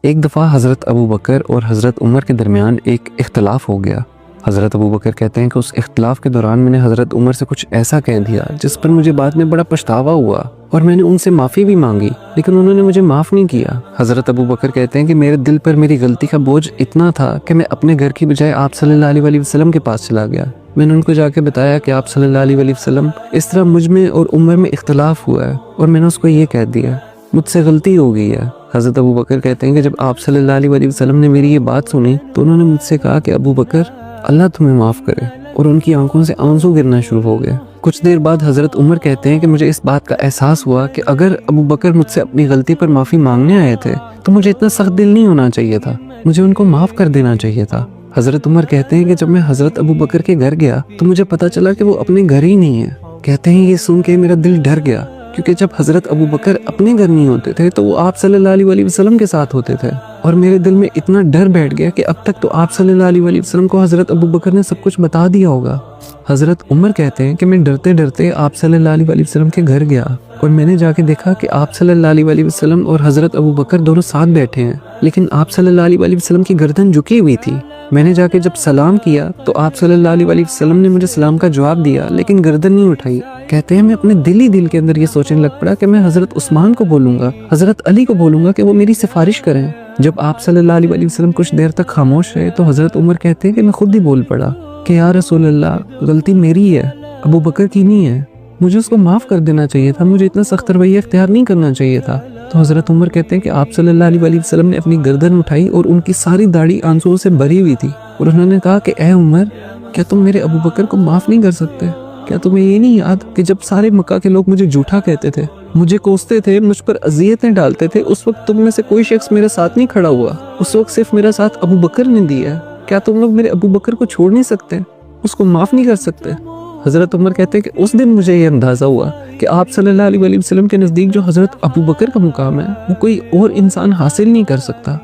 ایک دفعہ حضرت ابو بکر اور حضرت عمر کے درمیان ایک اختلاف ہو گیا۔ حضرت ابو بکر کہتے ہیں کہ اس اختلاف کے دوران میں نے حضرت عمر سے کچھ ایسا کہہ دیا جس پر مجھے بعد میں بڑا پچھتاوا ہوا، اور میں نے ان سے معافی بھی مانگی لیکن انہوں نے مجھے معاف نہیں کیا۔ حضرت ابو بکر کہتے ہیں کہ میرے دل پر میری غلطی کا بوجھ اتنا تھا کہ میں اپنے گھر کی بجائے آپ صلی اللہ علیہ وسلم کے پاس چلا گیا۔ میں نے ان کو جا کے بتایا کہ آپ صلی اللہ علیہ وسلم، اس طرح مجھ میں اور عمر میں اختلاف ہوا ہے، اور میں نے اس کو یہ کہہ دیا، مجھ سے غلطی ہو گئی ہے۔ حضرت ابو بکر کہتے ہیں کہ جب آپ صلی اللہ علیہ وسلم نے میری یہ بات سنی تو انہوں نے مجھ سے کہا کہ ابو بکر، اللہ تمہیں معاف کرے، اور ان کی آنکھوں سے آنسو گرنا شروع ہو گئے۔ کچھ دیر بعد حضرت عمر کہتے ہیں کہ مجھے اس بات کا احساس ہوا کہ اگر ابو بکر مجھ سے اپنی غلطی پر معافی مانگنے آئے تھے تو مجھے اتنا سخت دل نہیں ہونا چاہیے تھا، مجھے ان کو معاف کر دینا چاہیے تھا۔ حضرت عمر کہتے ہیں کہ جب میں حضرت ابو بکر کے گھر گیا تو مجھے پتا چلا کہ وہ اپنے گھر ہی نہیں ہے۔ کہتے ہیں یہ سن کے میرا دل ڈر گیا، کیونکہ جب حضرت ابو بکر اپنے گھر نہیں ہوتے تھے تو وہ آپ صلی اللہ علیہ وسلم کے ساتھ ہوتے تھے، اور میرے دل میں اتنا ڈر بیٹھ گیا کہ اب تک تو آپ صلی اللہ علیہ وسلم کو حضرت ابو بکر نے سب کچھ بتا دیا ہوگا۔ حضرت عمر کہتے ہیں کہ میں ڈرتے ڈرتے آپ صلی اللہ علیہ وسلم کے گھر گیا، اور میں نے جا کے دیکھا کہ آپ صلی اللہ علیہ وسلم اور حضرت ابو بکر دونوں ساتھ بیٹھے ہیں، لیکن آپ صلی اللہ علیہ وسلم کی گردن جھکی ہوئی تھی۔ میں نے جا کے جب سلام کیا تو آپ صلی اللہ علیہ وسلم نے مجھے سلام کا جواب دیا لیکن گردن نہیں اٹھائی۔ کہتے ہیں میں اپنے دل کے اندر یہ سوچنے لگ پڑا کہ میں حضرت عثمان کو بولوں گا، حضرت علی کو بولوں گا کہ وہ میری سفارش کریں۔ جب آپ صلی اللہ علیہ وسلم کچھ دیر تک خاموش رہے تو حضرت عمر کہتے ہیں کہ میں خود ہی بول پڑا کہ یا رسول اللہ، غلطی میری ہے، ابو بکر کی نہیں ہے، مجھے اس کو معاف کر دینا چاہیے تھا، مجھے اتنا سخت رویہ اختیار نہیں کرنا چاہیے تھا۔ تو حضرت عمر کہتے ہیں کہ آپ صلی اللہ علیہ وسلم نے اپنی گردن اٹھائی اور ان کی ساری داڑھی آنسوؤں سے بھری ہوئی تھی، اور انہوں نے کہا کہ اے عمر، کیا تم میرے ابو بکر کو معاف نہیں کر سکتے؟ کیا تمہیں یہ نہیں یاد کہ جب سارے مکہ کے لوگ مجھے جھوٹا کہتے تھے، مجھے کوستے تھے، مجھ پر اذیتیں ڈالتے تھے، اس وقت تم میں سے کوئی شخص میرے ساتھ نہیں کھڑا ہوا، اس وقت صرف میرا ساتھ ابو بکر نے دیا ہے۔ کیا تم لوگ میرے ابو بکر کو چھوڑ نہیں سکتے، اس کو معاف نہیں کر سکتے؟ حضرت عمر کہتے ہیں کہ اس دن مجھے یہ اندازہ ہوا کہ آپ صلی اللہ علیہ وسلم کے نزدیک جو حضرت ابو بکر کا مقام ہے وہ کوئی اور انسان حاصل نہیں کر سکتا۔